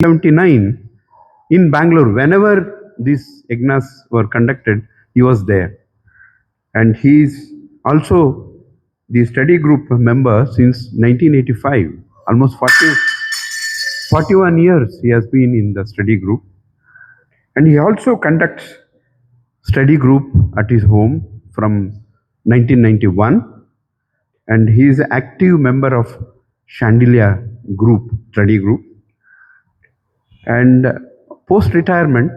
79 in Bangalore. Whenever these yagnas were conducted, he was there. And he is also the study group member since 1985. Almost 41 years he has been in the study group. And he also conducts study group at his home from 1991. And he is an active member of Chandelier group, study group. And post-retirement,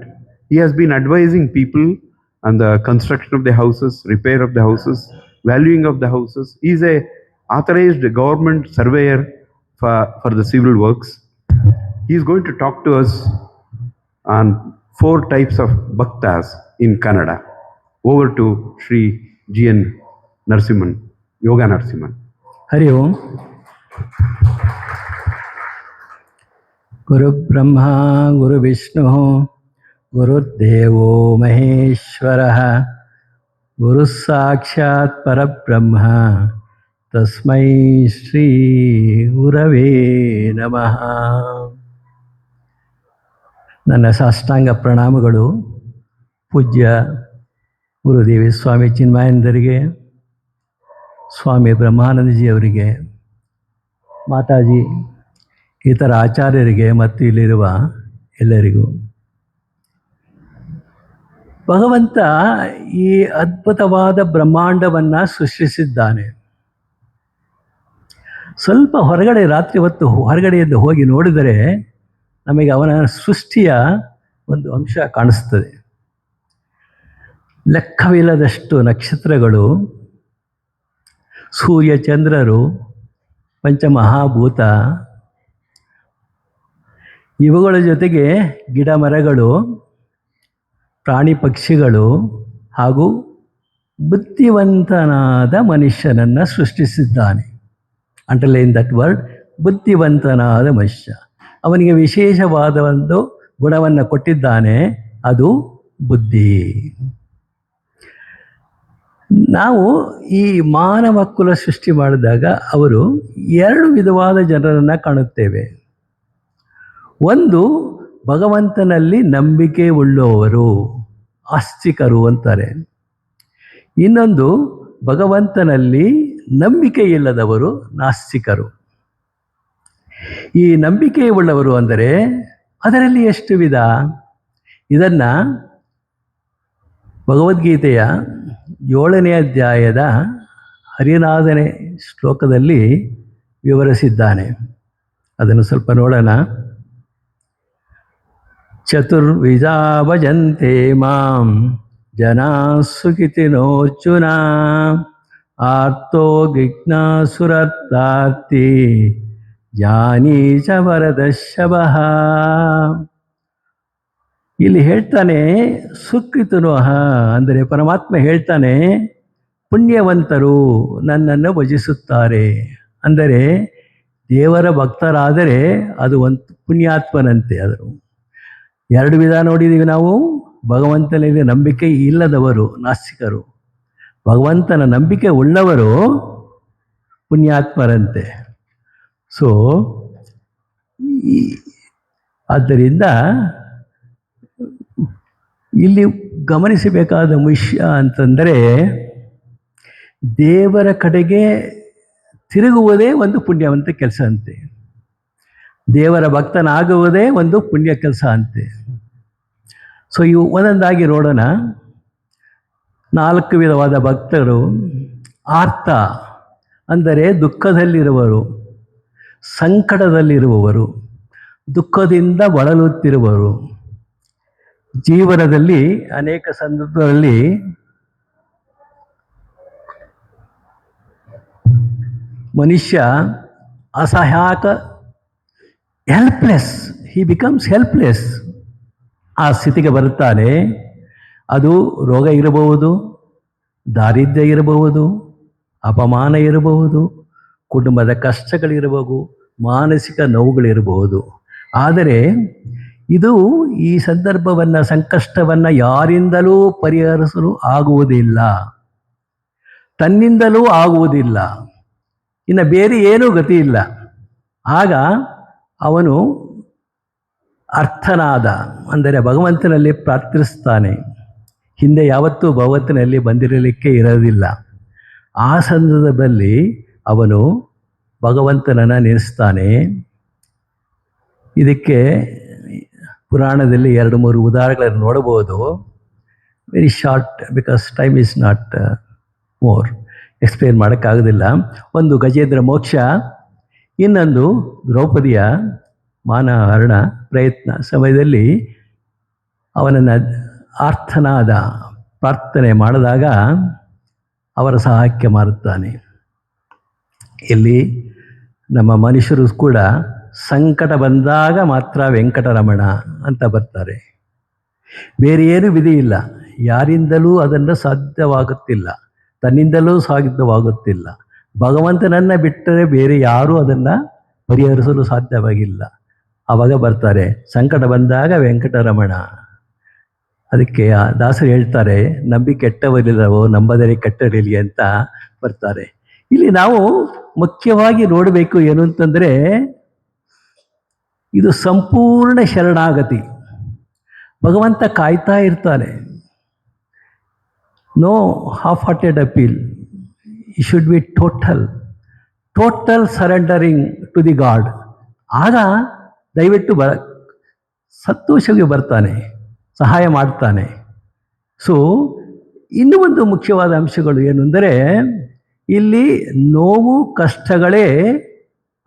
he has been advising people on the construction of the houses, repair of the houses, valuing of the houses. He is a authorized government surveyor for the civil works. He is going to talk to us on 4 types of bhaktas in Kannada. Over to Sri G.N. Narasimhan, Yoga Narasimhan. Hari Om. Guru Brahma, Guru Vishnu, Guru Devo Maheshwaraha, Guru Sakshat Parabrahma, Tasmai Shri Gurave Namaha. ನನ್ನ ಸಾಷ್ಟಾಂಗ ಪ್ರಣಾಮಗಳು ಪೂಜ್ಯ ಗುರುದೇವಿ ಸ್ವಾಮಿ ಚಿನ್ಮಯಾನಂದರಿಗೆ, ಸ್ವಾಮಿ ಬ್ರಹ್ಮಾನಂದಜಿಯವರಿಗೆ, ಮಾತಾಜಿ, ಇತರ ಆಚಾರ್ಯರಿಗೆ ಮತ್ತು ಇಲ್ಲಿರುವ ಎಲ್ಲರಿಗೂ. ಭಗವಂತ ಈ ಅದ್ಭುತವಾದ ಬ್ರಹ್ಮಾಂಡವನ್ನು ಸೃಷ್ಟಿಸಿದ್ದಾನೆ. ಸ್ವಲ್ಪ ಹೊರಗಡೆ ರಾತ್ರಿ ಹೊತ್ತು ಹೊರಗಡೆಯಿಂದ ಹೋಗಿ ನೋಡಿದರೆ ನಮಗೆ ಅವನ ಸೃಷ್ಟಿಯ ಒಂದು ಅಂಶ ಕಾಣಿಸ್ತದೆ. ಲೆಕ್ಕವಿಲ್ಲದಷ್ಟು ನಕ್ಷತ್ರಗಳು, ಸೂರ್ಯ ಚಂದ್ರರು, ಪಂಚಮಹಾಭೂತ, ಇವುಗಳ ಜೊತೆಗೆ ಗಿಡ ಮರಗಳು, ಪ್ರಾಣಿ ಪಕ್ಷಿಗಳು ಹಾಗೂ ಬುದ್ಧಿವಂತನಾದ ಮನುಷ್ಯನನ್ನು ಸೃಷ್ಟಿಸಿದ್ದಾನೆ. ಅಂಡರ್ಲೈನ್ ದಟ್ ವರ್ಡ್, ಬುದ್ಧಿವಂತನಾದ ಮನುಷ್ಯ. ಅವನಿಗೆ ವಿಶೇಷವಾದ ಒಂದು ಗುಣವನ್ನು ಕೊಟ್ಟಿದ್ದಾನೆ, ಅದು ಬುದ್ಧಿ. ನಾವು ಈ ಮಾನವ ಕುಲ ಸೃಷ್ಟಿ ಮಾಡಿದಾಗ ಅವರು 2 ವಿಧವಾದ ಜನರನ್ನು ಕಾಣುತ್ತೇವೆ. ಒಂದು, ಭಗವಂತನಲ್ಲಿ ನಂಬಿಕೆ ಉಳ್ಳವರು, ಆಸ್ತಿಕರು ಅಂತಾರೆ. ಇನ್ನೊಂದು, ಭಗವಂತನಲ್ಲಿ ನಂಬಿಕೆ ಇಲ್ಲದವರು, ನಾಸ್ತಿಕರು. ಈ ನಂಬಿಕೆ ಉಳ್ಳವರು ಅಂದರೆ ಅದರಲ್ಲಿ ಎಷ್ಟು ವಿಧ? ಇದನ್ನು ಭಗವದ್ಗೀತೆಯ 7ನೇ ಅಧ್ಯಾಯದ 14ನೇ ಶ್ಲೋಕದಲ್ಲಿ ವಿವರಿಸಿದ್ದಾನೆ. ಅದನ್ನು ಸ್ವಲ್ಪ ನೋಡೋಣ. ಚತುರ್ವಿಧಾ ಭಜಂತೆ ಮಾಂ ಜನಾ ಸುಖಿತಿನೋರ್ಜುನ, ಆರ್ತೋ ಜಿಜ್ಞಾಸುರರ್ಥಾರ್ಥಿ ಜ್ಞಾನಿ ಚ ವರದರ್ಶಭಃ. ಇಲ್ಲಿ ಹೇಳ್ತಾನೆ ಸುಕೃತನೋಹ ಅಂದರೆ ಪರಮಾತ್ಮ ಹೇಳ್ತಾನೆ, ಪುಣ್ಯವಂತರು ನನ್ನನ್ನು ಭಜಿಸುತ್ತಾರೆ. ಅಂದರೆ ದೇವರ ಭಕ್ತರಾದರೆ ಅದು ಒಂದು ಪುಣ್ಯಾತ್ಮನಂತೆ. ಅದು 2 ವಿಧ ನೋಡಿದ್ದೀವಿ ನಾವು. ಭಗವಂತನಲ್ಲಿ ನಂಬಿಕೆ ಇಲ್ಲದವರು ನಾಸ್ತಿಕರು, ಭಗವಂತನ ನಂಬಿಕೆ ಉಳ್ಳವರು ಪುಣ್ಯಾತ್ಮರಂತೆ. ಸೊ ಆದ್ದರಿಂದ ಇಲ್ಲಿ ಗಮನಿಸಬೇಕಾದ ವಿಷಯ ಅಂತಂದರೆ, ದೇವರ ಕಡೆಗೆ ತಿರುಗುವುದೇ ಒಂದು ಪುಣ್ಯವಂತ ಕೆಲಸ ಅಂತೆ. ದೇವರ ಭಕ್ತನಾಗುವುದೇ ಒಂದು ಪುಣ್ಯ ಕೆಲಸ ಅಂತೆ. ಸೊ ಇವು ಒಂದೊಂದಾಗಿ ನೋಡೋಣ. 4 ವಿಧವಾದ ಭಕ್ತರು. ಆರ್ತ ಅಂದರೆ ದುಃಖದಲ್ಲಿರುವವರು, ಸಂಕಟದಲ್ಲಿರುವವರು, ದುಃಖದಿಂದ ಬಳಲುತ್ತಿರುವವರು. ಜೀವನದಲ್ಲಿ ಅನೇಕ ಸಂದರ್ಭಗಳಲ್ಲಿ ಮನುಷ್ಯ ಅಸಹಾಯಕ, ಹೆಲ್ಪ್ಲೆಸ್, ಹಿ ಬಿಕಮ್ಸ್ ಹೆಲ್ಪ್ಲೆಸ್, ಆ ಸ್ಥಿತಿಗೆ ಬರುತ್ತಾನೆ. ಅದು ರೋಗ ಇರಬಹುದು, ದಾರಿದ್ರ್ಯ ಇರಬಹುದು, ಅಪಮಾನ ಇರಬಹುದು, ಕುಟುಂಬದ ಕಷ್ಟಗಳಿರಬಹುದು, ಮಾನಸಿಕ ನೋವುಗಳಿರಬಹುದು. ಆದರೆ ಇದು ಈ ಸಂದರ್ಭವನ್ನು, ಸಂಕಷ್ಟವನ್ನು ಯಾರಿಂದಲೂ ಪರಿಹರಿಸಲು ಆಗುವುದಿಲ್ಲ, ತನ್ನಿಂದಲೂ ಆಗುವುದಿಲ್ಲ, ಇನ್ನು ಬೇರೆ ಏನೂ ಗತಿ ಇಲ್ಲ. ಆಗ ಅವನು ಅರ್ಥನಾದ ಅಂದರೆ ಭಗವಂತನಲ್ಲಿ ಪ್ರಾರ್ಥಿಸ್ತಾನೆ. ಹಿಂದೆ ಯಾವತ್ತೂ ಭಗವಂತನಲ್ಲಿ ಬಂದಿರಲಿಕ್ಕೆ ಇರೋದಿಲ್ಲ. ಆ ಸಂದರ್ಭದಲ್ಲಿ ಅವನು ಭಗವಂತನನ್ನು ನೆನೆಸ್ತಾನೆ. ಇದಕ್ಕೆ ಪುರಾಣದಲ್ಲಿ 2-3 ಉದಾಹರಣೆಗಳನ್ನು ನೋಡಬಹುದು. Very short, because time is not more, explain ಮಾಡೋಕ್ಕಾಗೋದಿಲ್ಲ. ಒಂದು ಗಜೇಂದ್ರ ಮೋಕ್ಷ, ಇನ್ನೊಂದು ದ್ರೌಪದಿಯ ಮಾನಹರಣ ಪ್ರಯತ್ನ ಸಮಯದಲ್ಲಿ ಅವನನ್ನು ಆರ್ತನಾದ ಪ್ರಾರ್ಥನೆ ಮಾಡಿದಾಗ ಅವರ ಸಹಾಯಕ್ಕೆ ಮಾರುತ್ತಾನೆ. ಇಲ್ಲಿ ನಮ್ಮ ಮನುಷ್ಯರು ಕೂಡ ಸಂಕಟ ಬಂದಾಗ ಮಾತ್ರ ವೆಂಕಟರಮಣ ಅಂತ ಬರ್ತಾರೆ. ಬೇರೆ ಏನು ವಿಧಿ ಇಲ್ಲ, ಯಾರಿಂದಲೂ ಅದನ್ನು ಸಾಧ್ಯವಾಗುತ್ತಿಲ್ಲ, ತನ್ನಿಂದಲೂ ಸಾಧ್ಯವಾಗುತ್ತಿಲ್ಲ. ಭಗವಂತನನ್ನು ಬಿಟ್ಟರೆ ಬೇರೆ ಯಾರೂ ಅದನ್ನು ಪರಿಹರಿಸಲು ಸಾಧ್ಯವಾಗಿಲ್ಲ. ಆವಾಗ ಬರ್ತಾರೆ, ಸಂಕಟ ಬಂದಾಗ ವೆಂಕಟರಮಣ. ಅದಕ್ಕೆ ದಾಸರು ಹೇಳ್ತಾರೆ, ನಂಬಿ ಕೆಟ್ಟವರಿಲ್ಲವೋ ನಂಬದರೆ ಕೆಟ್ಟರಿಲಿ ಅಂತ ಬರ್ತಾರೆ. ಇಲ್ಲಿ ನಾವು ಮುಖ್ಯವಾಗಿ ನೋಡಬೇಕು ಏನು ಅಂತಂದರೆ, ಇದು ಸಂಪೂರ್ಣ ಶರಣಾಗತಿ. ಭಗವಂತ ಕಾಯ್ತಾ ಇರ್ತಾನೆ. No half hearted appeal, it should be total surrendering to the God. ಆಗ ದಯವಿಟ್ಟು ಸಂತೋಷವಾಗಿ ಬರ್ತಾನೆ, ಸಹಾಯ ಮಾಡ್ತಾನೆ. ಸೊ ಇನ್ನೂ ಒಂದು ಮುಖ್ಯವಾದ ಅಂಶಗಳು ಏನು ಅಂದರೆ, ಇಲ್ಲಿ ನೋವು ಕಷ್ಟಗಳೇ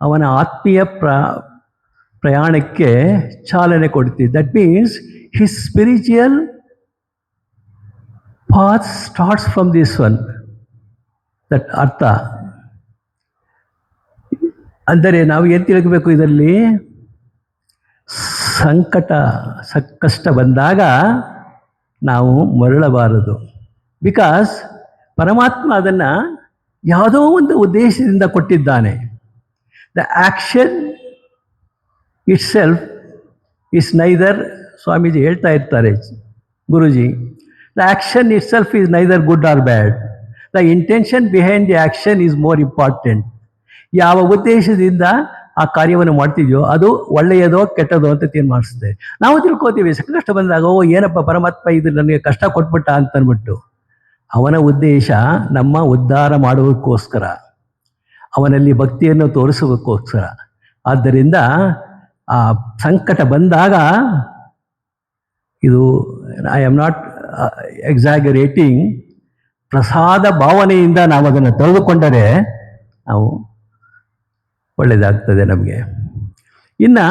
ಅವನ ಆತ್ಮೀಯ ಪ್ರಯಾಣಕ್ಕೆ ಚಾಲನೆ ಕೊಡ್ತೀವಿ. That means his spiritual path starts from this one. That ಅರ್ಥ ಅಂದರೆ ನಾವು ಏನು ತಿಳ್ಕಬೇಕು, ಇದರಲ್ಲಿ ಕಷ್ಟ ಬಂದಾಗ ನಾವು ಮರಳಬಾರದು. ಬಿಕಾಸ್ ಪರಮಾತ್ಮ ಅದನ್ನು ಯಾವುದೋ ಒಂದು ಉದ್ದೇಶದಿಂದ ಕೊಟ್ಟಿದ್ದಾನೆ. The action itself is neither, Swamiji ಹೇಳ್ತಾ ಇರ್ತಾರೆ Guruji, the action itself is neither good or bad, the intention behind the action is more important. ಯಾವ ಉದ್ದೇಶದಿಂದ ಆ ಕಾರ್ಯವನ್ನು ಮಾಡ್ತಿದ್ಯೋ ಅದು ಒಳ್ಳೆಯದೋ ಕೆಟ್ಟದೋ ಅಂತ ತೀರ್ಮಾನಿಸುತ್ತೆ. ನಾವು ತಿಳ್ಕೋತೀವಿ ಸಂಕಷ್ಟ ಬಂದಾಗ, ಓ ಏನಪ್ಪ ಪರಮಾತ್ಮ ಇದು ನನಗೆ ಕಷ್ಟ ಕೊಟ್ಬಿಟ್ಟ ಅಂತನ್ಬಿಟ್ಟು. ಅವನ ಉದ್ದೇಶ ನಮ್ಮ ಉದ್ಧಾರ ಮಾಡುವುದಕ್ಕೋಸ್ಕರ, ಅವನಲ್ಲಿ ಭಕ್ತಿಯನ್ನು ತೋರಿಸುವುದಕ್ಕೋಸ್ಕರ. ಆದ್ದರಿಂದ ಆ ಸಂಕಟ ಬಂದಾಗ, ಇದು ಐ ಆಮ್ ನಾಟ್ ಎಕ್ಸಾಗರೇಟಿಂಗ್, ಪ್ರಸಾದ ಭಾವನೆಯಿಂದ ನಾವು ಅದನ್ನು ತೆಗೆದುಕೊಂಡರೆ ನಾವು ಒಳ್ಳೆಯದಾಗ್ತದೆ ನಮಗೆ. ಇನ್ನು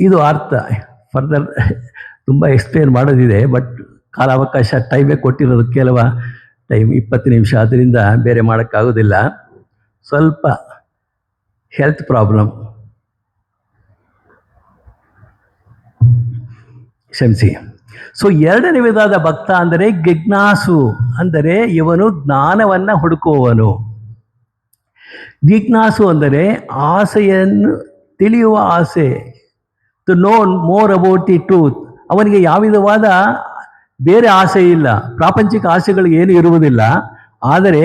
ಇದು ಅರ್ಥ ಫರ್ದರ್ ತುಂಬ ಎಕ್ಸ್ಪ್ಲೇನ್ ಮಾಡೋದಿದೆ, ಬಟ್ ಕಾಲಾವಕಾಶ ಟೈಮೇ ಕೊಟ್ಟಿರೋದು ಕೆಲವ ಟೈಮ್ 20 ನಿಮಿಷ, ಅದರಿಂದ ಬೇರೆ ಮಾಡೋಕ್ಕಾಗೋದಿಲ್ಲ. ಸ್ವಲ್ಪ ಹೆಲ್ತ್ ಪ್ರಾಬ್ಲಮ್, ಕ್ಷಮಿಸಿ. ಸೊ ಎರಡನೇ ವಿಧವಾದ ಭಕ್ತ ಅಂದರೆ ಜಿಜ್ಞಾಸು, ಅಂದರೆ ಇವನು ಜ್ಞಾನವನ್ನು ಹುಡುಕುವವನು. ಜಿಜ್ಞಾಸು ಅಂದರೆ ಆಸೆಯನ್ನು ತಿಳಿಯುವ ಆಸೆ, to know more about the truth. ಅವನಿಗೆ ಯಾವ ವಿಧವಾದ ಬೇರೆ ಆಸೆ ಇಲ್ಲ, ಪ್ರಾಪಂಚಿಕ ಆಸೆಗಳು ಏನು ಇರುವುದಿಲ್ಲ. ಆದರೆ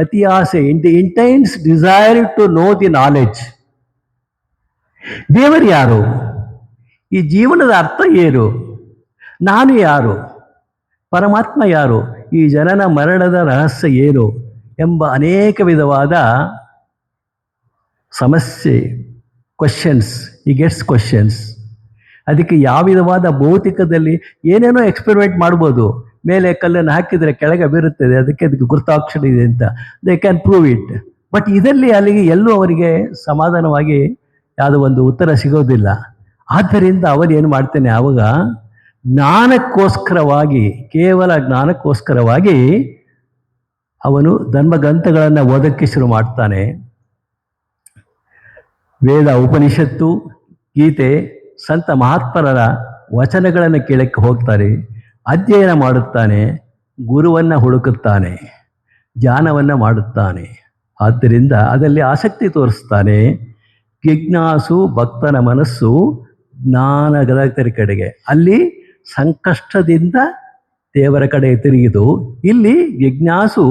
ಅತಿ ಆಸೆ, intense desire to know the knowledge. ದೇವರು ಯಾರು, ಈ ಜೀವನದ ಅರ್ಥ ಏನು, ನಾನು ಯಾರು, ಪರಮಾತ್ಮ ಯಾರು, ಈ ಜನನ ಮರಣದ ರಹಸ್ಯ ಏನು ಎಂಬ ಅನೇಕ ವಿಧವಾದ ಸಮಸ್ಯೆ, ಕ್ವಶನ್ಸ್, ಈ ಗೆಟ್ಸ್ ಕ್ವಶನ್ಸ್. ಅದಕ್ಕೆ ಯಾವ ವಿಧವಾದ ಭೌತಿಕದಲ್ಲಿ ಏನೇನೋ ಎಕ್ಸ್ಪೆರಿಮೆಂಟ್ ಮಾಡ್ಬೋದು. ಮೇಲೆ ಕಲ್ಲನ್ನು ಹಾಕಿದರೆ ಕೆಳಗೆ ಬೀರುತ್ತದೆ, ಅದಕ್ಕೆ ಗುರುತಾಕ್ಷರ ಇದೆ ಅಂತ they can prove it. But ಇದರಲ್ಲಿ ಅಲ್ಲಿಗೆ ಎಲ್ಲೂ ಅವರಿಗೆ ಸಮಾಧಾನವಾಗಿ ಯಾವುದೋ ಒಂದು ಉತ್ತರ ಸಿಗೋದಿಲ್ಲ. ಆದ್ದರಿಂದ ಅವನೇನು ಮಾಡ್ತಾನೆ, ಆವಾಗ ಜ್ಞಾನಕ್ಕೋಸ್ಕರವಾಗಿ, ಕೇವಲ ಜ್ಞಾನಕ್ಕೋಸ್ಕರವಾಗಿ ಅವನು ಧರ್ಮಗ್ರಂಥಗಳನ್ನು ಓದಕ್ಕೆ ಶುರು ಮಾಡ್ತಾನೆ. ವೇದ, ಉಪನಿಷತ್ತು, ಗೀತೆ, ಸಂತ ಮಹಾತ್ಮರ ವಚನಗಳನ್ನು ಕೇಳಕ್ಕೆ ಹೋಗ್ತಾರೆ, ಅಧ್ಯಯನ ಮಾಡುತ್ತಾನೆ, ಗುರುವನ್ನು ಹುಡುಕುತ್ತಾನೆ, ಧ್ಯಾನವನ್ನು ಮಾಡುತ್ತಾನೆ. ಆದ್ದರಿಂದ ಅದರಲ್ಲಿ ಆಸಕ್ತಿ ತೋರಿಸ್ತಾನೆ. ಜಿಜ್ಞಾಸು ಭಕ್ತನ ಮನಸ್ಸು ಜ್ಞಾನದ ಕಡೆಗೆ, ಅಲ್ಲಿ ಸಂಕಷ್ಟದಿಂದ ದೇವರ ಕಡೆ ತಿರುಗಿದು. ಇಲ್ಲಿ ಜಿಜ್ಞಾಸು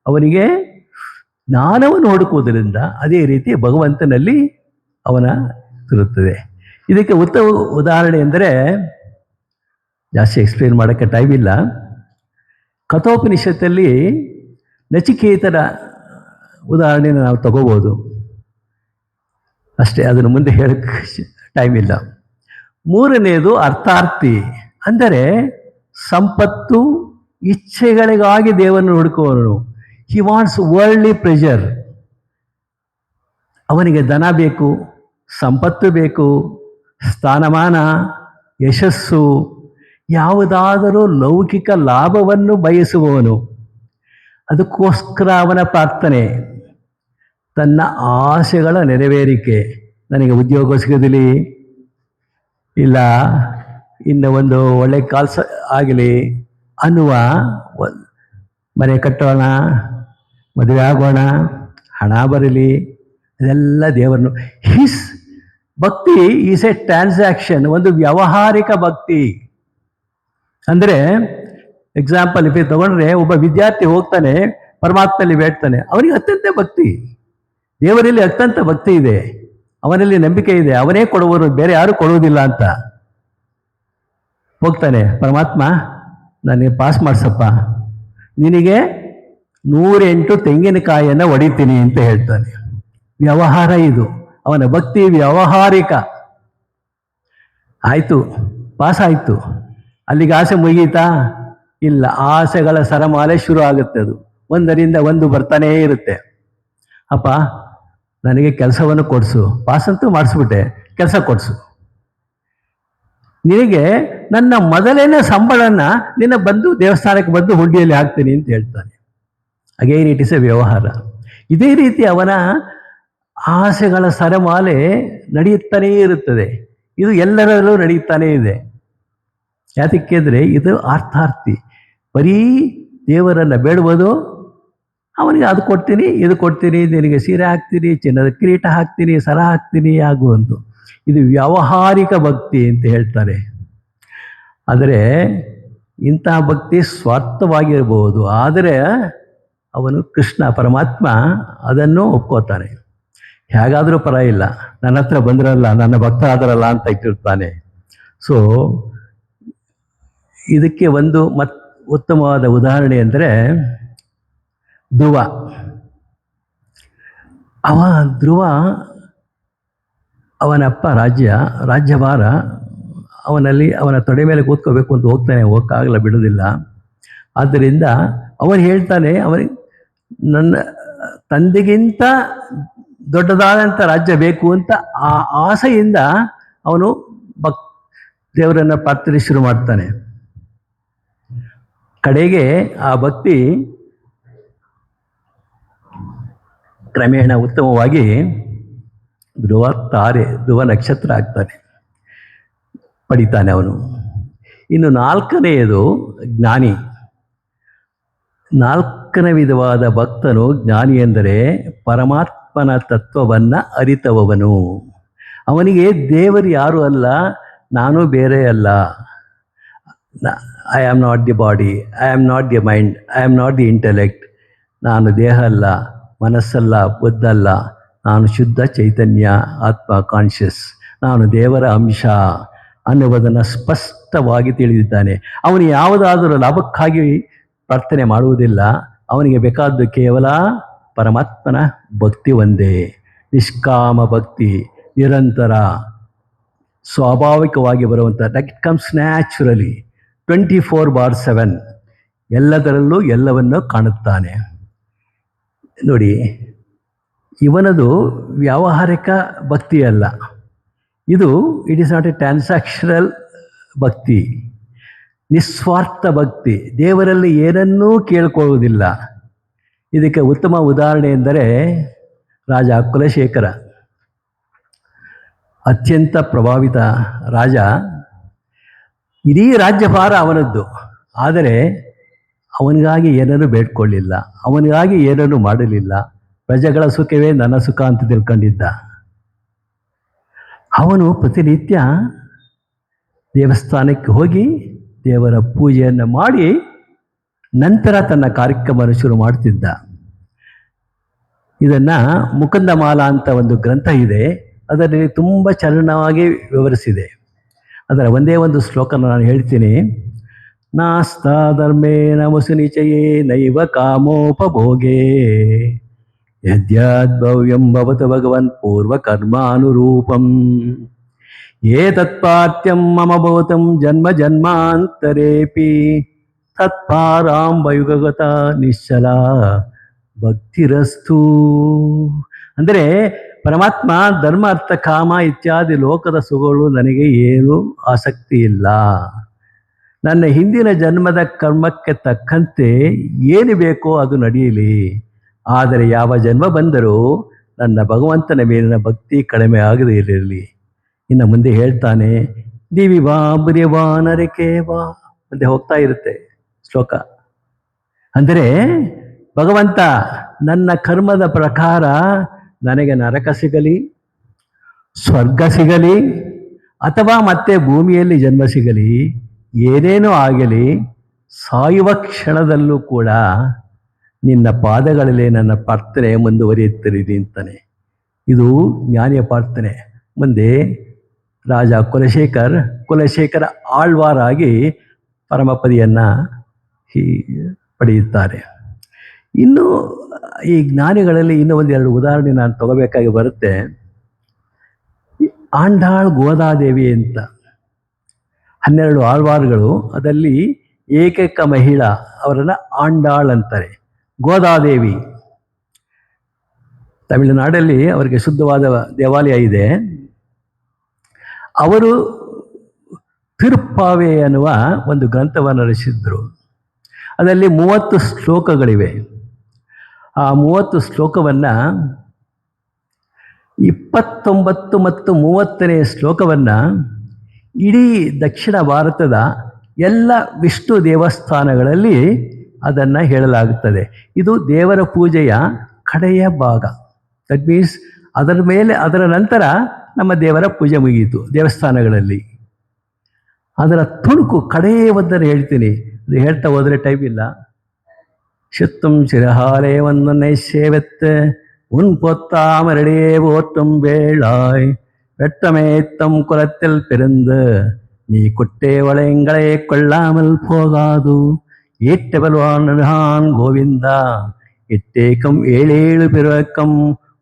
ಅವನಿಗೆ ಜ್ಞಾನವನ್ನು ಹುಡುಕುವುದರಿಂದ ಅದೇ ರೀತಿ ಭಗವಂತನಲ್ಲಿ ಅವನ ತಿರುತ್ತದೆ. ಇದಕ್ಕೆ ಉತ್ತಮ ಉದಾಹರಣೆ ಎಂದರೆ, ಜಾಸ್ತಿ ಎಕ್ಸ್ಪ್ಲೇನ್ ಮಾಡೋಕ್ಕೆ ಟೈಮ್ ಇಲ್ಲ. ಕಠೋಪನಿಷತ್ತಲ್ಲಿ ನಚಿಕೇತನ ಉದಾಹರಣೆನ ನಾವು ತಗೋಬೋದು ಅಷ್ಟೇ, ಅದನ್ನು ಮುಂದೆ ಹೇಳಕ್ಕೆ ಟೈಮ್ ಇಲ್ಲ. ಮೂರನೆಯದು ಅರ್ಥಾರ್ಥಿ, ಅಂದರೆ ಸಂಪತ್ತು ಇಚ್ಛೆಗಳಿಗಾಗಿ ದೇವರನ್ನು ಹುಡುಕುವವನು. He wants worldly pressure. ಅವನಿಗೆ ಧನ ಬೇಕು, ಸಂಪತ್ತು ಬೇಕು, ಸ್ಥಾನಮಾನ, ಯಶಸ್ಸು, ಯಾವುದಾದರೂ ಲೌಕಿಕ ಲಾಭವನ್ನು ಬಯಸುವವನು. ಅದಕ್ಕೋಸ್ಕರ ಅವನ ಪ್ರಾರ್ಥನೆ ತನ್ನ ಆಸೆಗಳ ನೆರವೇರಿಕೆ. ನನಗೆ ಉದ್ಯೋಗ ಸಿಗೋದಿಲ್ಲ, ಇಲ್ಲ ಇನ್ನು ಒಂದು ಒಳ್ಳೆ ಕೆಲಸ ಆಗಲಿ ಅನ್ನುವ, ಮನೆ ಕಟ್ಟೋಣ, ಮದುವೆ ಆಗೋಣ, ಹಣ ಬರಲಿ, ಇದೆಲ್ಲ ದೇವರನ್ನು. ಹಿಸ್ ಭಕ್ತಿ ಈಸ್ ಎ ಟ್ರಾನ್ಸಾಕ್ಷನ್, ಒಂದು ವ್ಯಾವಹಾರಿಕ ಭಕ್ತಿ. ಅಂದರೆ ಎಕ್ಸಾಂಪಲ್ ಇಫ್ ತಗೊಂಡ್ರೆ, ಒಬ್ಬ ವಿದ್ಯಾರ್ಥಿ ಹೋಗ್ತಾನೆ, ಪರಮಾತ್ಮನಲ್ಲಿ ಬೇಡ್ತಾನೆ, ಅವನಿಗೆ ಅತ್ಯಂತ ಭಕ್ತಿ, ದೇವರಲ್ಲಿ ಅತ್ಯಂತ ಭಕ್ತಿ ಇದೆ, ಅವನಲ್ಲಿ ನಂಬಿಕೆ ಇದೆ, ಅವನೇ ಕೊಡುವರು, ಬೇರೆ ಯಾರು ಕೊಡುವುದಿಲ್ಲ ಅಂತ. ಹೋಗ್ತಾನೆ, ಪರಮಾತ್ಮ ನನಗೆ ಪಾಸ್ ಮಾಡಿಸಪ್ಪ, ನಿನಗೆ 108 ತೆಂಗಿನಕಾಯಿಯನ್ನು ಹೊಡಿತೀನಿ ಅಂತ ಹೇಳ್ತಾನೆ. ವ್ಯವಹಾರ ಇದು, ಅವನ ಭಕ್ತಿ ವ್ಯಾವಹಾರಿಕ. ಆಯಿತು, ಪಾಸ್ ಆಯಿತು, ಅಲ್ಲಿಗೆ ಆಸೆ ಮುಗೀತಾ? ಇಲ್ಲ, ಆಸೆಗಳ ಸರಮಾಲೆ ಶುರು ಆಗುತ್ತೆ. ಅದು ಒಂದರಿಂದ ಒಂದು ಬರ್ತಾನೇ ಇರುತ್ತೆ. ಅಪ್ಪ ನನಗೆ ಕೆಲಸವನ್ನು ಕೊಡಿಸು, ಪಾಸಂತೂ ಮಾಡಿಸ್ಬಿಟ್ಟೆ, ಕೆಲಸ ಕೊಡಿಸು, ನಿನಗೆ ನನ್ನ ಮೊದಲನೇ ಸಂಬಳನ ನಿನ್ನ ಬಂದು ದೇವಸ್ಥಾನಕ್ಕೆ ಬಂದು ಹುಂಡಿಯಲ್ಲಿ ಹಾಕ್ತೀನಿ ಅಂತ ಹೇಳ್ತಾನೆ. ಅಗೈನ್ ಇಟ್ ಇಸ್ ಎ ವ್ಯವಹಾರ. ಇದೇ ರೀತಿ ಅವನ ಆಸೆಗಳ ಸರಮಾಲೆ ನಡೆಯುತ್ತಾನೇ ಇರುತ್ತದೆ. ಇದು ಎಲ್ಲರಲ್ಲೂ ನಡೆಯುತ್ತಾನೇ ಇದೆ. ಯಾತಕ್ಕೆಂದರೆ ಇದು ಅರ್ಥಾರ್ಥಿ. ಬರೀ ದೇವರನ್ನು ಬೇಡುವುದು, ಅವನಿಗೆ ಅದು ಕೊಡ್ತೀನಿ, ಇದು ಕೊಡ್ತೀನಿ, ನಿನಗೆ ಸೀರೆ ಹಾಕ್ತೀನಿ, ಚಿನ್ನದ ಕಿರೀಟ ಹಾಕ್ತೀನಿ, ಸರ ಹಾಕ್ತೀನಿ ಆಗುವಂತು. ಇದು ವ್ಯಾವಹಾರಿಕ ಭಕ್ತಿ ಅಂತ ಹೇಳ್ತಾರೆ. ಆದರೆ ಇಂತಹ ಭಕ್ತಿ ಸ್ವಾರ್ಥವಾಗಿರಬಹುದು, ಆದರೆ ಅವನು ಕೃಷ್ಣ ಪರಮಾತ್ಮ ಅದನ್ನು ಒಪ್ಕೋತಾನೆ. ಹೇಗಾದರೂ ಪರ ಇಲ್ಲ, ನನ್ನ ಹತ್ರ ಬಂದ್ರಲ್ಲ, ನನ್ನ ಭಕ್ತ ಆದರಲ್ಲ ಅಂತ ಇಟ್ಟಿರ್ತಾನೆ. ಸೊ ಇದಕ್ಕೆ ಒಂದು ಉತ್ತಮವಾದ ಉದಾಹರಣೆ ಅಂದರೆ ಧ್ರುವ. ಧ್ರುವ ಅವನಪ್ಪ ರಾಜ್ಯಭಾರ ಅವನಲ್ಲಿ, ಅವನ ತೊಡೆ ಮೇಲೆ ಕೂತ್ಕೋಬೇಕು ಅಂತ ಹೋಗ್ತಾನೆ, ಹೋಗೋಕ್ಕಾಗಲ್ಲ, ಬಿಡೋದಿಲ್ಲ. ಆದ್ದರಿಂದ ಅವನು ಹೇಳ್ತಾನೆ, ಅವನಿಗೆ ನನ್ನ ತಂದೆಗಿಂತ ದೊಡ್ಡದಾದಂಥ ರಾಜ್ಯ ಬೇಕು ಅಂತ ಆ ಆಸೆಯಿಂದ ಅವನು ದೇವರನ್ನು ಪ್ರಾರ್ಥನೆ ಶುರು ಮಾಡ್ತಾನೆ. ಕಡೆಗೆ ಆ ಭಕ್ತಿ ಕ್ರಮೇಣ ಉತ್ತಮವಾಗಿ ಧ್ರುವ ನಕ್ಷತ್ರ ಆಗ್ತಾನೆ, ಪಡಿತಾನೆ ಅವನು. ಇನ್ನು ನಾಲ್ಕನೆಯದು ಜ್ಞಾನಿ. ನಾಲ್ಕನೇ ವಿಧವಾದ ಭಕ್ತನು ಜ್ಞಾನಿ ಎಂದರೆ ಪರಮಾತ್ಮನ ತತ್ವವನ್ನು ಅರಿತವನು. ಅವನಿಗೆ ದೇವರು ಯಾರು ಅಲ್ಲ, ನಾನು ಬೇರೆ ಅಲ್ಲ, I am not the body, I am not the mind, I am not the intellect. ನಾನು ದೇಹ ಅಲ್ಲ, ಮನಸ್ಸಲ್ಲ, ಬುದ್ಧಲ್ಲ, ನಾನು ಶುದ್ಧ ಚೈತನ್ಯ ಆತ್ಮ, ಕಾನ್ಷಿಯಸ್, ನಾನು ದೇವರ ಅಂಶ ಅನ್ನುವುದನ್ನು ಸ್ಪಷ್ಟವಾಗಿ ತಿಳಿದಿದ್ದಾನೆ. ಅವನು ಯಾವುದಾದರೂ ಲಾಭಕ್ಕಾಗಿ ಪ್ರಾರ್ಥನೆ ಮಾಡುವುದಿಲ್ಲ. ಅವನಿಗೆ ಬೇಕಾದ್ದು ಕೇವಲ ಪರಮಾತ್ಮನ ಭಕ್ತಿ ಒಂದೇ. ನಿಷ್ಕಾಮ ಭಕ್ತಿ, ನಿರಂತರ ಸ್ವಾಭಾವಿಕವಾಗಿ ಬರುವಂಥ, ದಟ್ ಕಮ್ಸ್ ನ್ಯಾಚುರಲಿ 24/7, ಎಲ್ಲದರಲ್ಲೂ ಎಲ್ಲವನ್ನೂ ಕಾಣುತ್ತಾನೆ. ನೋಡಿ, ಇವನದು ವ್ಯಾವಹಾರಿಕ ಭಕ್ತಿ ಅಲ್ಲ, ಇದು it is not A transactional ಭಕ್ತಿ, ನಿಸ್ವಾರ್ಥ ಭಕ್ತಿ, ದೇವರಲ್ಲಿ ಏನನ್ನೂ ಕೇಳಿಕೊಳ್ಳುವುದಿಲ್ಲ. ಇದಕ್ಕೆ ಉತ್ತಮ ಉದಾಹರಣೆ ಎಂದರೆ ರಾಜ ಕುಲಶೇಖರ. ಅತ್ಯಂತ ಪ್ರಭಾವಿತ ರಾಜ, ಇಡೀ ರಾಜ್ಯಭಾರ ಅವನದ್ದು. ಆದರೆ ಅವನಿಗಾಗಿ ಏನನ್ನೂ ಬೇಡ್ಕೊಳ್ಳಿಲ್ಲ, ಅವನಿಗಾಗಿ ಏನನ್ನೂ ಮಾಡಲಿಲ್ಲ. ಪ್ರಜೆಗಳ ಸುಖವೇ ನನ್ನ ಸುಖ ಅಂತ ತಿಳ್ಕೊಂಡಿದ್ದ. ಅವನು ಪ್ರತಿನಿತ್ಯ ದೇವಸ್ಥಾನಕ್ಕೆ ಹೋಗಿ ದೇವರ ಪೂಜೆಯನ್ನು ಮಾಡಿ ನಂತರ ತನ್ನ ಕಾರ್ಯಕ್ರಮವನ್ನು ಶುರು ಮಾಡ್ತಿದ್ದ. ಇದನ್ನು ಮುಕುಂದಮಾಲಾ ಅಂತ ಒಂದು ಗ್ರಂಥ ಇದೆ, ಅದರಲ್ಲಿ ತುಂಬ ಚರಣವಾಗಿ ವಿವರಿಸಿದೆ. ಅದರ ಒಂದೇ ಒಂದು ಶ್ಲೋಕನ ನಾನು ಹೇಳ್ತೀನಿ. ನಾಸ್ತಾ ಧರ್ಮೇಣ ಮುಸುನಿಚಯೇ ನೈವ ಕಾಮೋಪಭೋಗೇ ಯದ್ಯದ್ಭವ್ಯಂ ಭವತು ಭಗವನ್ ಪೂರ್ವಕರ್ಮಾನುರೂಪಂ ಏತತ್ಪಾರ್ಥ್ಯಂ ಮಮ ಭೂತಂ ಜನ್ಮ ಜನ್ಮಾಂತರೇಪಿ ತತ್ಪಾರಾಂಬಯುಗಗತ ನಿಶ್ಚಲ ಭಕ್ತಿರಸ್ತು. ಅಂದರೆ ಪರಮಾತ್ಮ ಧರ್ಮ ಅರ್ಥ ಕಾಮ ಇತ್ಯಾದಿ ಲೋಕದ ಸುಖಗಳು ನನಗೆ ಏನೂ ಆಸಕ್ತಿ ಇಲ್ಲ. ನನ್ನ ಹಿಂದಿನ ಜನ್ಮದ ಕರ್ಮಕ್ಕೆ ತಕ್ಕಂತೆ ಏನು ಬೇಕೋ ಅದು ನಡೆಯಲಿ. ಆದರೆ ಯಾವ ಜನ್ಮ ಬಂದರೂ ನನ್ನ ಭಗವಂತನ ಮೇಲಿನ ಭಕ್ತಿ ಕಡಿಮೆ ಆಗದೇ ಇರಲಿ. ಇನ್ನು ಮುಂದೆ ಹೇಳ್ತಾನೆ, ದಿವಿ ವಾ ಬುರಿವಾ ನರಕೆ ವಾ ಮುಂದೆ ಹೋಗ್ತಾ ಇರುತ್ತೆ ಶ್ಲೋಕ. ಅಂದರೆ ಭಗವಂತ ನನ್ನ ಕರ್ಮದ ಪ್ರಕಾರ ನನಗೆ ನರಕ ಸಿಗಲಿ, ಸ್ವರ್ಗ ಸಿಗಲಿ, ಅಥವಾ ಮತ್ತೆ ಭೂಮಿಯಲ್ಲಿ ಜನ್ಮ ಸಿಗಲಿ, ಏನೇನೂ ಆಗಲಿ, ಸಾಯುವ ಕ್ಷಣದಲ್ಲೂ ಕೂಡ ನಿನ್ನ ಪಾದಗಳಲ್ಲಿ ನನ್ನ ಪ್ರಾರ್ಥನೆ ಮುಂದುವರಿಯುತ್ತಿರಲಿ ಅಂತಾನೆ. ಇದು ಜ್ಞಾನಿಯ ಪ್ರಾರ್ಥನೆ. ಮುಂದೆ ರಾಜ ಕುಲಶೇಖರ ಆಳ್ವಾರಾಗಿ ಪರಮಪದಿಯನ್ನು ಪಡೆಯುತ್ತಾರೆ. ಇನ್ನು ಈ ಜ್ಞಾನಿಗಳಲ್ಲಿ ಇನ್ನೂ ಒಂದೆರಡು ಉದಾಹರಣೆ ನಾನು ತಗೋಬೇಕಾಗಿ ಬರುತ್ತೆ. ಆಂಡಾಳ್ ಗೋದಾದೇವಿ ಅಂತ 12 ಆಳ್ವಾರುಗಳು, ಅದರಲ್ಲಿ ಏಕೈಕ ಮಹಿಳಾ, ಅವರನ್ನು ಆಂಡಾಳ್ ಅಂತಾರೆ. ಗೋದಾದೇವಿ ತಮಿಳುನಾಡಲ್ಲಿ ಅವರಿಗೆ ಶುದ್ಧವಾದ ದೇವಾಲಯ ಇದೆ. ಅವರು ತಿರುಪ್ಪಾವೆ ಅನ್ನುವ ಒಂದು ಗ್ರಂಥವನ್ನು ರಚಿಸಿದ್ರು. ಅದರಲ್ಲಿ 30 ಶ್ಲೋಕಗಳಿವೆ. ಆ 30 ಶ್ಲೋಕವನ್ನು 29 ಮತ್ತು 30ನೇ ಶ್ಲೋಕವನ್ನು ಇಡೀ ದಕ್ಷಿಣ ಭಾರತದ ಎಲ್ಲ ವಿಷ್ಣು ದೇವಸ್ಥಾನಗಳಲ್ಲಿ ಅದನ್ನು ಹೇಳಲಾಗುತ್ತದೆ. ಇದು ದೇವರ ಪೂಜೆಯ ಕಡೆಯ ಭಾಗ. ದಟ್ ಮೀನ್ಸ್ ಅದರ ನಂತರ ನಮ್ಮ ದೇವರ ಪೂಜೆ ಮುಗಿಯಿತು ದೇವಸ್ಥಾನಗಳಲ್ಲಿ. ಅದರ ತುಣುಕು ಕಡೆಯೇ ಒಂದನ್ನು ಹೇಳ್ತೀನಿ, ಅದು ಹೇಳ್ತಾ ಹೋದರೆ ಟೈಮ್ ಇಲ್ಲ. ಶುತ್ತಂ ಶಿರಹಾಲೆ ಒಂದೊನ್ನೆ ಸೇವೆತ್ತೆ உன் பொத்தாமரடியே போற்றும் வேளாய் வெட்டமேத்தம் குலத்தில் பிறந்து நீ குட்டே வளையங்களை கொள்ளாமல் போகாது ஈட்டவல்வான் கோவிந்தா இட்டேக்கம் 7 பிறக்கம்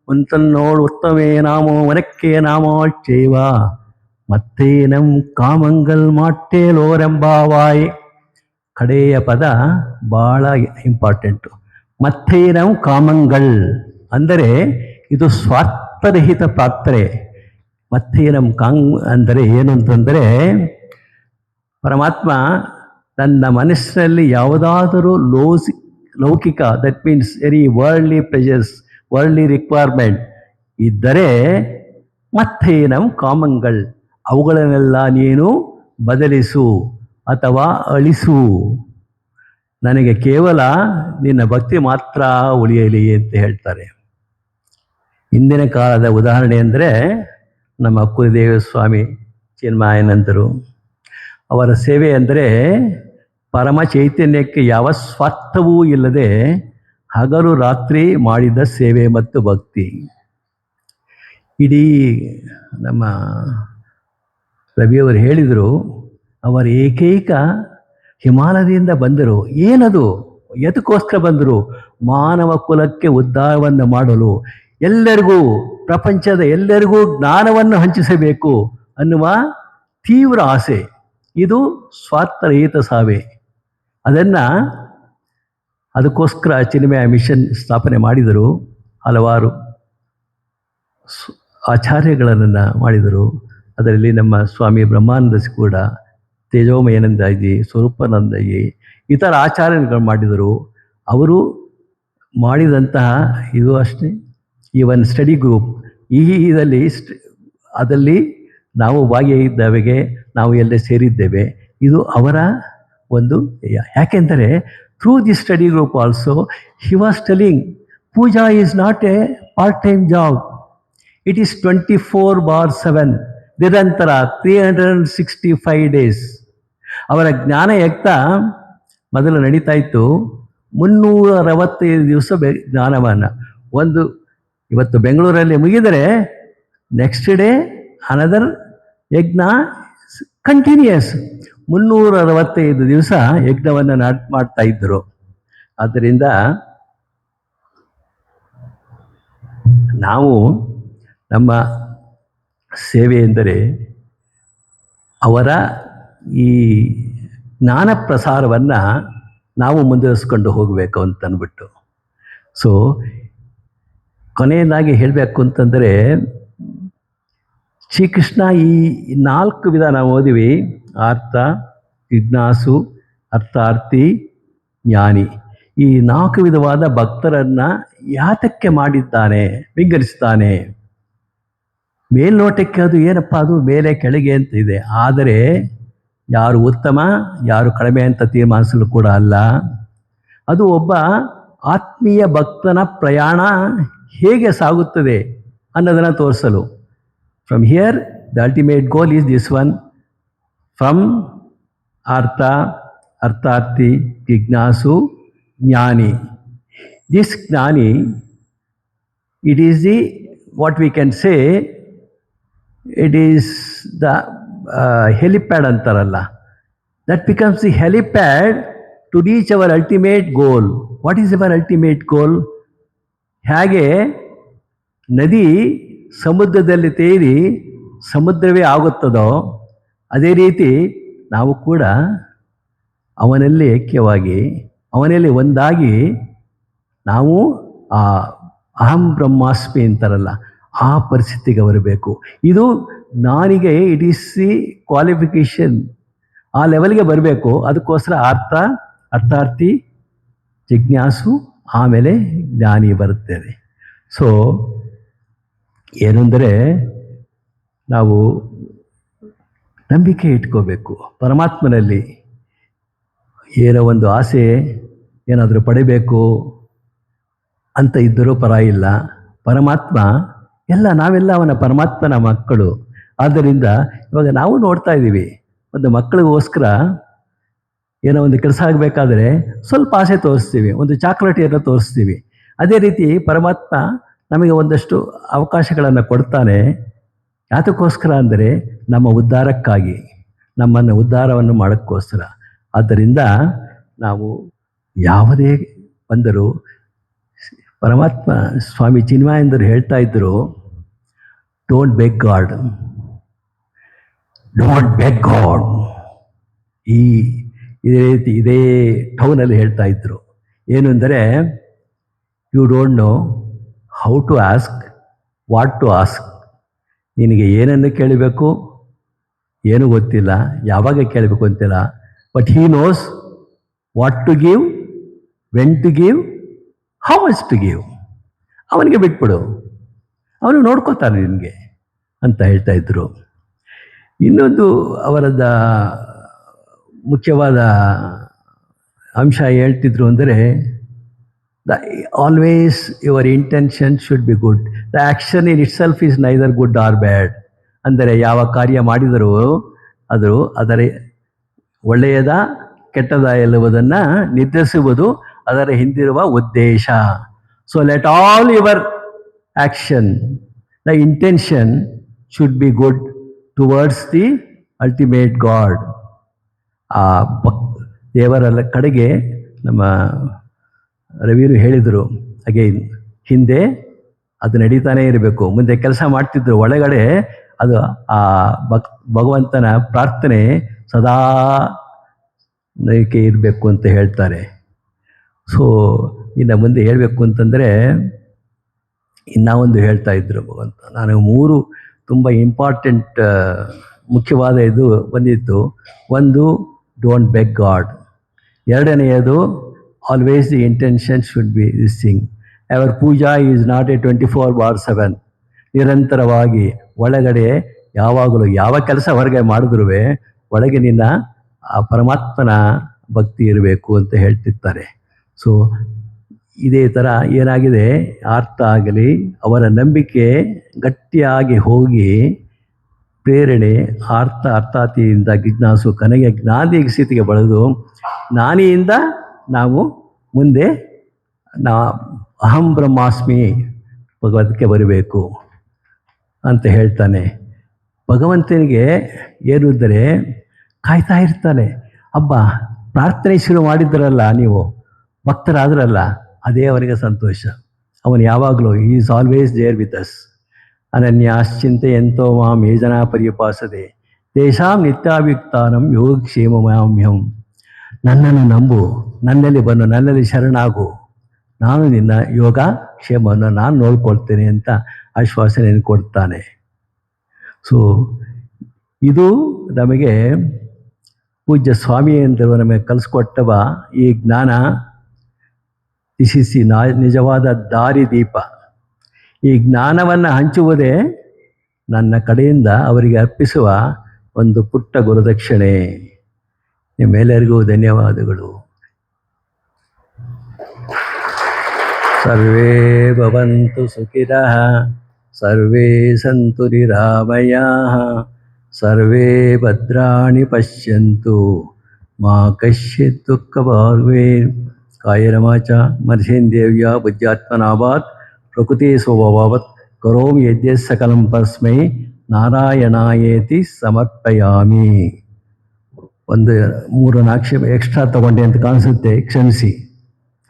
உன் தன்னோடு உத்தமே நாமோ உனக்கே நாமாள் செய்வா ಮತ್ತೇನಂ ಕಾಮಂಗಲ್ ಮಾಟ್ಟೇಲೋರೆಂಬಾವಾಯ್. ಕಡೆಯ ಪದ ಭಾಳ ಇಂಪಾರ್ಟೆಂಟು. ಮತ್ತೇನಂ ಕಾಮಂಗಳ್ ಅಂದರೆ ಇದು ಸ್ವಾರ್ಥರಹಿತ ಪ್ರಾರ್ಥನೆ. ಮತ್ತೇನಂ ಅಂದರೆ ಏನು ಅಂತಂದರೆ, ಪರಮಾತ್ಮ ನನ್ನ ಮನಸ್ಸಿನಲ್ಲಿ ಯಾವುದಾದರೂ ಲೌಕಿಕ, that means very worldly pressures, worldly requirement ಇದ್ದರೆ ಮತ್ತೇನಂ ಕಾಮಂಗಳ್, ಅವುಗಳನ್ನೆಲ್ಲ ನೀನು ಬದಲಿಸು ಅಥವಾ ಅಳಿಸು. ನನಗೆ ಕೇವಲ ನಿನ್ನ ಭಕ್ತಿ ಮಾತ್ರ ಉಳಿಯಲಿ ಅಂತ ಹೇಳ್ತಾರೆ. ಹಿಂದಿನ ಕಾಲದ ಉದಾಹರಣೆ ಅಂದರೆ ನಮ್ಮ ಕುಲದೇವ ಸ್ವಾಮಿ ಚಿನ್ಮಯಾನಂದರು. ಅವರ ಸೇವೆ ಅಂದರೆ ಪರಮ ಚೈತನ್ಯಕ್ಕೆ ಯಾವ ಸ್ವಾರ್ಥವೂ ಇಲ್ಲದೆ ಹಗಲು ರಾತ್ರಿ ಮಾಡಿದ ಸೇವೆ ಮತ್ತು ಭಕ್ತಿ. ಇಡೀ ನಮ್ಮ ರವಿಯವರು ಹೇಳಿದರು, ಅವರು ಏಕೈಕ ಹಿಮಾಲಯದಿಂದ ಬಂದರು. ಏನದು, ಎದಕ್ಕೋಸ್ಕರ ಬಂದರು? ಮಾನವ ಕುಲಕ್ಕೆ ಉದ್ಧಾರವನ್ನು ಮಾಡಲು, ಎಲ್ಲರಿಗೂ, ಪ್ರಪಂಚದ ಎಲ್ಲರಿಗೂ ಜ್ಞಾನವನ್ನು ಹಂಚಿಸಬೇಕು ಅನ್ನುವ ತೀವ್ರ ಆಸೆ. ಇದು ಸ್ವಾರ್ಥರಹಿತ ಸೇವೆ. ಅದಕ್ಕೋಸ್ಕರ ಚಿನ್ಮಯ ಮಿಷನ್ ಸ್ಥಾಪನೆ ಮಾಡಿದರು. ಹಲವಾರು ಆಚಾರ್ಯಗಳನ್ನು ಮಾಡಿದರು. ಅದರಲ್ಲಿ ನಮ್ಮ ಸ್ವಾಮಿ ಬ್ರಹ್ಮಾನಂದ ಕೂಡ, ತೇಜೋಮಯಾನಂದಜಿ, ಸ್ವರೂಪಾನಂದಜಿ, ಇತರ ಆಚಾರ್ಯಗಳು ಮಾಡಿದರು. ಅವರು ಮಾಡಿದಂತಹ ಇದು ಅಷ್ಟೇ, ಈ ಒಂದು ಸ್ಟಡಿ ಗ್ರೂಪ್ ಅದರಲ್ಲಿ ನಾವು ಭಾಗಿಯಾಗಿದ್ದವೆಗೆ ನಾವು ಎಲ್ಲ ಸೇರಿದ್ದೇವೆ. ಇದು ಅವರ ಒಂದು ಯಾಕೆಂದರೆ through the study group also he was telling puja is not a part time job, it is 24/7 ನಿರಂತರ 365 ಡೇಸ್. ಅವರ ಜ್ಞಾನ ಯಜ್ಞ ಮೊದಲು ನಡೀತಾ ಇತ್ತು. 365 ದಿವಸ ಜ್ಞಾನವನ್ನು ಇವತ್ತು ಬೆಂಗಳೂರಲ್ಲಿ ಮುಗಿದರೆ ನೆಕ್ಸ್ಟ್ ಡೇ ಅನದರ್ ಯಜ್ಞ, ಕಂಟಿನ್ಯೂಯಸ್ 365 ದಿವಸ ಯಜ್ಞವನ್ನು ಮಾಡ್ತಾ ಇದ್ದರು. ಆದ್ದರಿಂದ ನಾವು ನಮ್ಮ ಸೇವೆ ಎಂದರೆ ಅವರ ಈ ಜ್ಞಾನ ಪ್ರಸಾರವನ್ನು ನಾವು ಮುಂದುವರಿಸ್ಕೊಂಡು ಹೋಗಬೇಕು ಅಂತಂದ್ಬಿಟ್ಟು. ಸೊ ಕೊನೆಯದಾಗಿ ಹೇಳಬೇಕು ಅಂತಂದರೆ, ಶ್ರೀಕೃಷ್ಣ ಈ 4 ವಿಧ ನಾವು ಓದಿವಿ: ಆರ್ತ, ಜಿಜ್ಞಾಸು, ಅರ್ಥಾರ್ಥಿ, ಜ್ಞಾನಿ. ಈ 4 ವಿಧವಾದ ಭಕ್ತರನ್ನು ಯಾತಕ್ಕೆ ಮಾಡಿದ್ದಾನೆ, ವಿಂಗಡಿಸ್ತಾನೆ. ಮೇಲ್ನೋಟಕ್ಕೆ ಅದು ಏನಪ್ಪ, ಅದು ಮೇಲೆ ಕೆಳಗೆ ಅಂತ ಇದೆ. ಆದರೆ ಯಾರು ಉತ್ತಮ ಯಾರು ಕಡಿಮೆ ಅಂತ ತೀರ್ಮಾನಿಸಲು ಕೂಡ ಅಲ್ಲ. ಅದು ಒಬ್ಬ ಆತ್ಮೀಯ ಭಕ್ತನ ಪ್ರಯಾಣ ಹೇಗೆ ಸಾಗುತ್ತದೆ ಅನ್ನೋದನ್ನು ತೋರಿಸಲು. From here the ultimate goal is this one: from ಅರ್ಥ, ಅರ್ಥಾರ್ಥಿ, ಜಿಜ್ಞಾಸು, ಜ್ಞಾನಿ. ದಿಸ್ ಜ್ಞಾನಿ, it is the, what we can say, it is the helipad ಅಂತಾರಲ್ಲ, that becomes the helipad to reach our ultimate goal. What is our ultimate goal? ಹೇಗೆ ನದಿ ಸಮುದ್ರದಲ್ಲಿ ತೇಲಿ ಸಮುದ್ರವೇ ಆಗುತ್ತದೋ ಅದೇ ರೀತಿ ನಾವು ಕೂಡ ಅವನಲ್ಲಿ ಐಕ್ಯವಾಗಿ, ಅವನಲ್ಲಿ ಒಂದಾಗಿ ನಾವು ಆ ಅಹಂ ಬ್ರಹ್ಮಾಸ್ಮಿ ಅಂತಾರಲ್ಲ, ಆ ಪರಿಸ್ಥಿತಿಗೆ ಬರಬೇಕು. ಇದು ನಾನಿಗೆ ಇಟ್ ಈಸ್ ದಿ ಕ್ವಾಲಿಫಿಕೇಶನ್. ಆ ಲೆವೆಲ್ಗೆ ಬರಬೇಕು. ಅದಕ್ಕೋಸ್ಕರ ಅರ್ಥ, ಅರ್ಥಾರ್ಥಿ, ಜಿಜ್ಞಾಸು, ಆಮೇಲೆ ಜ್ಞಾನಿ ಬರುತ್ತೇವೆ. ಸೊ ಏನೆಂದರೆ ನಾವು ನಂಬಿಕೆ ಇಟ್ಕೋಬೇಕು ಪರಮಾತ್ಮನಲ್ಲಿ. ಏನೋ ಒಂದು ಆಸೆ, ಏನಾದರೂ ಪಡಿಬೇಕು ಅಂತ ಇದ್ದರೂ ಪರವಾಗಿಲ್ಲ. ಪರಮಾತ್ಮ ನಾವೆಲ್ಲ ಅವನ ಪರಮಾತ್ಮನ ಮಕ್ಕಳು. ಆದ್ದರಿಂದ ಇವಾಗ ನಾವು ನೋಡ್ತಾ ಇದ್ದೀವಿ, ಒಂದು ಮಕ್ಕಳಿಗೋಸ್ಕರ ಏನೋ ಒಂದು ಕೆಲಸ ಆಗಬೇಕಾದ್ರೆ ಸ್ವಲ್ಪ ಆಸೆ ತೋರಿಸ್ತೀವಿ, ಒಂದು ಚಾಕ್ಲೇಟ್ ಏನೋ ತೋರಿಸ್ತೀವಿ. ಅದೇ ರೀತಿ ಪರಮಾತ್ಮ ನಮಗೆ ಒಂದಷ್ಟು ಅವಕಾಶಗಳನ್ನು ಕೊಡ್ತಾನೆ. ಯಾತಕ್ಕೋಸ್ಕರ ಅಂದರೆ ನಮ್ಮ ಉದ್ಧಾರಕ್ಕಾಗಿ, ನಮ್ಮನ್ನು ಉದ್ಧಾರವನ್ನು ಮಾಡೋಕ್ಕೋಸ್ಕರ. ಆದ್ದರಿಂದ ನಾವು ಯಾವುದೇ ಬಂದರೂ ಪರಮಾತ್ಮ ಸ್ವಾಮಿ ಚಿನ್ಮಯಂದರು ಹೇಳ್ತಾ ಇದ್ದರು, don't beg God, don't beg God. ಇದೇ ರೀತಿ ಇದೇ ಟೌನಲ್ಲಿ ಹೇಳ್ತಾ ಇದ್ದರು. ಏನು ಅಂದರೆ, you don't know how to ask, what to ask. ನಿನಗೆ ಏನನ್ನು ಕೇಳಬೇಕು ಏನೂ ಗೊತ್ತಿಲ್ಲ, ಯಾವಾಗ ಕೇಳಬೇಕು ಅಂತಿಲ್ಲ. But he knows what to give, when to give, how much to give. ಅವನಿಗೆ ಬಿಟ್ಬಿಡು, ಅವನು ನೋಡ್ಕೋತಾನೆ ನಿನಗೆ ಅಂತ ಹೇಳ್ತಾ ಇದ್ರು. ಇನ್ನೊಂದು ಅವರದ ಮುಖ್ಯವಾದ ಅಂಶ ಹೇಳ್ತಿದ್ರು ಅಂದರೆ, always your intention should be good, the action in itself is neither good or bad. ಅಂದರೆ ಯಾವ ಕಾರ್ಯ ಮಾಡಿದರೂ ಅದು ಅದರ ಒಳ್ಳೆಯದ ಕೆಟ್ಟದ ಎನ್ನುವುದನ್ನು ನಿರ್ಧರಿಸುವುದು ಅದರ ಹಿಂದಿರುವ ಉದ್ದೇಶ. So let all your action, the intention should be good towards the ultimate god. ಆ ದೇವರ ಕಡೆಗೆ ನಮ್ಮ ರವಿಯರು ಹೇಳಿದರು ಅಗೈನ್, ಹಿಂದೆ ಅದು ನಡೀತಾನೇ ಇರಬೇಕು, ಮುಂದೆ ಕೆಲಸ ಮಾಡ್ತಿದ್ರು, ಒಳಗಡೆ ಅದು ಆ ಭಗವಂತನ ಪ್ರಾರ್ಥನೆ ಸದಾ ನೈಕೆ ಇರಬೇಕು ಅಂತ ಹೇಳ್ತಾರೆ. ಸೊ ಇನ್ನು ಮುಂದೆ ಹೇಳಬೇಕು ಅಂತಂದರೆ, ಇನ್ನೂ ಹೇಳ್ತಾ ಇದ್ರು ಭಗವಂತ. ನಾನು 3 ತುಂಬ ಇಂಪಾರ್ಟೆಂಟ್ ಮುಖ್ಯವಾದ ಇದು ಬಂದಿತ್ತು. ಒಂದು, ಡೋಂಟ್ ಬೆಗ್ ಗಾಡ್. ಎರಡನೆಯದು, always the intention should be this thing. Our puja is not a 24/7. ನಿರಂತರವಾಗಿ ಒಳಗಡೆ ಯಾವಾಗಲೂ ಯಾವ ಕೆಲಸ ಹೊರಗೆ ಮಾಡಿದ್ರೂ ಒಳಗೆ ನಿನ್ನ ಆ ಪರಮಾತ್ಮನ ಭಕ್ತಿ ಇರಬೇಕು ಅಂತ ಹೇಳ್ತಿರ್ತಾರೆ. ಸೊ ಇದೇ ಥರ ಏನಾಗಿದೆ, ಅರ್ಥ ಆಗಲಿ ಅವರ ನಂಬಿಕೆ ಗಟ್ಟಿಯಾಗಿ ಹೋಗಿ ಪ್ರೇರಣೆ ಅರ್ಥಾತಿಯಿಂದ ಜಿಜ್ಞಾಸು ಕನೆಗೆ ಜ್ಞಾನಿ ಸ್ಥಿತಿಗೆ ಬೆಳೆದು, ಜ್ಞಾನಿಯಿಂದ ನಾವು ಮುಂದೆ ಅಹಂ ಬ್ರಹ್ಮಾಸ್ಮಿ ಭಗವದ್ಗೆ ಬರಬೇಕು. ಅಂತ ಹೇಳ್ತಾನೆ. ಭಗವಂತನಿಗೆ ಏನು ಅಂದರೆ ಕಾಯ್ತಾ ಇರ್ತಾನೆ. ಹಬ್ಬ ಪ್ರಾರ್ಥನೆ ಶುರು ಮಾಡಿದ್ರಲ್ಲ, ನೀವು ಭಕ್ತರಾದ್ರಲ್ಲ, ಅದೇ ಅವನಿಗೆ ಸಂತೋಷ. ಅವನು ಯಾವಾಗಲೂ is always there with us. ಅನನ್ಯಾಶ್ಚಿಂತೆ ಎಂತೋ ಮಾಂ ಯೇ ಜನ ಪರ್ಯುಪಾಸತೆ ತೇಷಾಂ ನಿತ್ಯಾಭಿಯುಕ್ತಾನಂ ಯೋಗಕ್ಷೇಮಮಾಮ್ಯಹಂ. ನನ್ನನ್ನು ನಂಬು, ನನ್ನಲ್ಲಿ ಬನ್ನು, ನನ್ನಲ್ಲಿ ಶರಣಾಗು, ನಾನು ನಿನ್ನ ಯೋಗ ಕ್ಷೇಮವನ್ನು ನಾನು ನೋಡ್ಕೊಳ್ತೇನೆ ಅಂತ ಆಶ್ವಾಸನೆಯನ್ನು ಕೊಡ್ತಾನೆ. ಸೊ ಇದು ನಮಗೆ ಪೂಜ್ಯ ಸ್ವಾಮಿಯಂದರು ನಮಗೆ ಕಲಿಸ್ಕೊಟ್ಟವ ಈ ಜ್ಞಾನ. ದಿಶಿಸಿ ನಿಜವಾದ ದಾರಿದೀಪ. ಈ ಜ್ಞಾನವನ್ನು ಹಂಚುವುದೇ ನನ್ನ ಕಡೆಯಿಂದ ಅವರಿಗೆ ಅರ್ಪಿಸುವ ಒಂದು ಪುಟ್ಟ ಗುರುದಕ್ಷಿಣೆ. ನಿಮ್ಮೆಲ್ಲರಿಗೂ ಧನ್ಯವಾದಗಳು. ಸರ್ವೇ ಭವಂತು ಸುಖಿನಃ, ಸರ್ವೇ ಸಂತು ನಿರಾಮಯಾಃ, ಸರ್ವೇ ಭದ್ರಾಣಿ ಪಶ್ಯಂತು ಮಾ ಕಶ್ಚಿತ್ ದುಃಖಭಾಗ್ ಭವೇತ್. ಕಾಯೇನ ವಾಚಾ ಮನಸೇಂದ್ರಿಯರ್ವಾ ಬುದ್ಧ್ಯಾತ್ಮನಾಭಾತ್ ಪ್ರಕೃತಿ ಸ್ವಭಾವಾತ್ ಕರೋಮಿ ಯದ್ಯತ್ ಸಕಲಂ ಪರಸ್ಮೈ ನಾರಾಯಣಾಯೇತಿ ಸಮರ್ಪಯಾಮಿ. ಒಂದು 3-4 ಎಕ್ಸ್ಟ್ರಾ ತಗೊಂಡೆ ಅಂತ ಕಾಣಿಸುತ್ತೆ, ಕ್ಷಮಿಸಿ.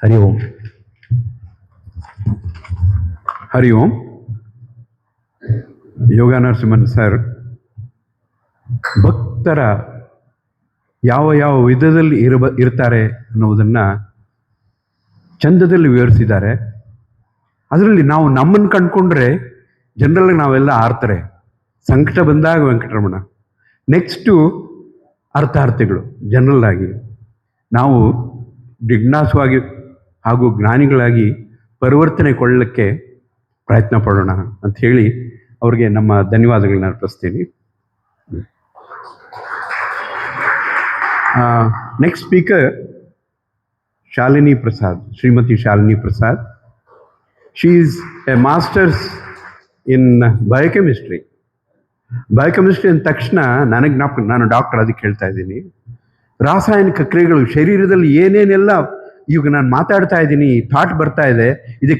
ಹರಿ ಓಂ. ಹರಿ ಓಂ. ಯೋಗ ನರಸಿಂಹನ್ ಸರ್ ಭಕ್ತರ ಯಾವ ಯಾವ ವಿಧದಲ್ಲಿ ಇರ್ತಾರೆ ಅನ್ನೋದನ್ನು ಚಂದದಲ್ಲಿ ವಿವರಿಸಿದ್ದಾರೆ. ಅದರಲ್ಲಿ ನಾವು ನಮ್ಮನ್ನು ಕಂಡುಕೊಂಡ್ರೆ ಜನರಲ್ ನಾವೆಲ್ಲ ಆರ್ತಾರೆ. ಸಂಕಟ ಬಂದಾಗ ವೆಂಕಟರಮಣ, ನೆಕ್ಸ್ಟು ಅರ್ಥಾರ್ಥಿಗಳು. ಜನರಲ್ ಆಗಿ ನಾವು ಜಿಜ್ಞಾಸುವಾಗಿ ಹಾಗೂ ಜ್ಞಾನಿಗಳಾಗಿ ಪರಿವರ್ತನೆಗೊಳ್ಳಲಿಕ್ಕೆ ಪ್ರಯತ್ನ ಪಡೋಣ ಅಂತ ಹೇಳಿ ಅವ್ರಿಗೆ ನಮ್ಮ ಧನ್ಯವಾದಗಳನ್ನ ಅರ್ಪಿಸ್ತೀನಿ. Next speaker Shalini Prasad, Shrimati Shalini Prasad. She is a masters in biochemistry. Biochemistry ಅಂದ ತಕ್ಷಣ ನನಗೆ ನಾನು ಡಾಕ್ಟರ್, ಅದಕ್ಕೆ ಹೇಳ್ತಾ ಇದ್ದೀನಿ. ರಾಸಾಯನಿಕ ಕ್ರಿಯೆಗಳು ಶರೀರದಲ್ಲಿ ಏನೇನೆಲ್ಲ, ಈಗ ನಾನು ಮಾತಾಡ್ತಾ ಇದ್ದೀನಿ, ಥಾಟ್ ಬರ್ತಾ ಇದೆ, ಇದಕ್ಕೆ